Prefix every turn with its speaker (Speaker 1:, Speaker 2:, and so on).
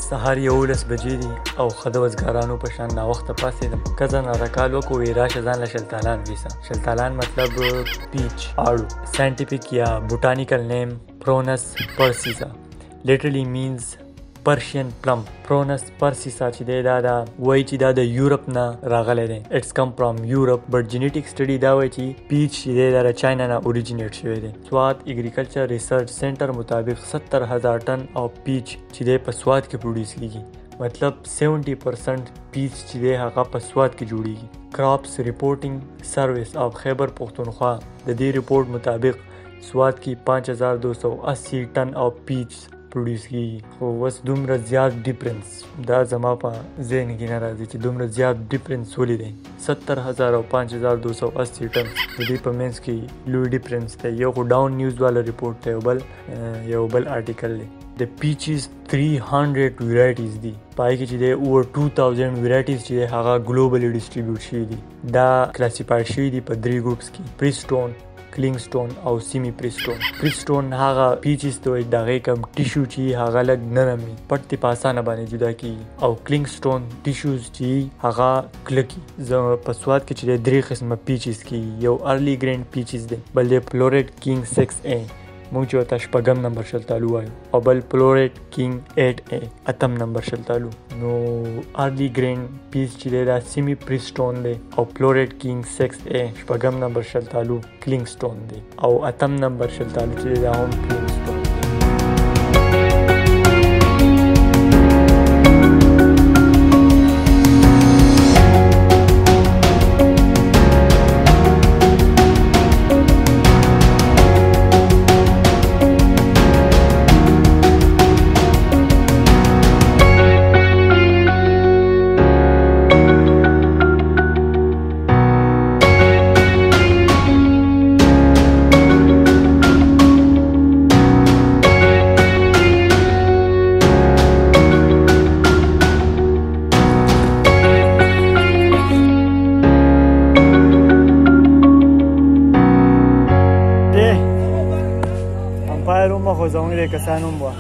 Speaker 1: سهار 11 بجې دي او ښه د وزګارانو په شان ناوخته پاڅېدم. ښځه نارکال وکړو وایي راشه ځان له شلتالان ویسه. شلتالان مطلب پیچ آړو. ساینټیفیک یا بوټانیکل نیم پرونس پرسیسا literally means Persian plum. Prunus persisa چې دی دا وایي چې دا د یورپ نه راغلی دی. It's come from Europe but genetic study دا وایي چې پیچ چې دی دا د چاینا نه اوریجینیټ شوی دی. سوات اګریکلچر ریسرچ سنټر مطابق 70,000 ټن او پیچ چې دی په سوات کې پروډیوس کیږي. مطلب 70% پیچ چې دی هغه په سوات کې جوړیږي. کراپس ریپورټینګ سروس آف خیبر پختونخوا د دې ریپورټ مطابق سوات کې 5280 ټن او پیچ پروډیوس کیږي. خو اوس دومره زیات ډیفرنس دا زما په ذهن کې نه راځي چې دومره زیات ډیفرنس ولې دی. 70,000 او 5280 ټن د دې په منځ کې لوی ډیفرنس دی. یو خو ډاون نیوز والا ریپورټ دی یو بل آرټیکل دی. د پیچز 300 ویرایټیز دي. پای کې چې دی اوور 2000 ویرایټیز چې دی هغه ګلوبلی ډسټریبیوټ شوي دي. دا کلاسیفاید شوي دي په 3 ګروپس کې: پریسټون، کلینګسټون او سیمی پریسټون. پریسټون هغه پیچز ته وایي د هغې کوم ټیشو چې هغه لږ نرم وي، پټ دې په اسانه باندې جدا کېږي. او کلینګسټون ټیشوز چې هغه کلکي. زه په سوات کې چې دی 3 قسمه پیچز کېږي. یو ارلی ګرینډ پیچز دی، بل دی فلورید کینګ 6A مونږ چې ورته 8 نمبر شلتالو وایو، او بل فلورید کینګ 8A 8 نمبر شلتالو. نو ارلی ګرینډ پیچ چې دی دا سیمی پریسټون دی، او فلورید کینګ 6A 8 نمبر شلتالو کلینګسټون دی، او 8 نمبر شلتالو چې دی دا هم کلینګسټون. امپایر هم خوځونې دی کسان هم وه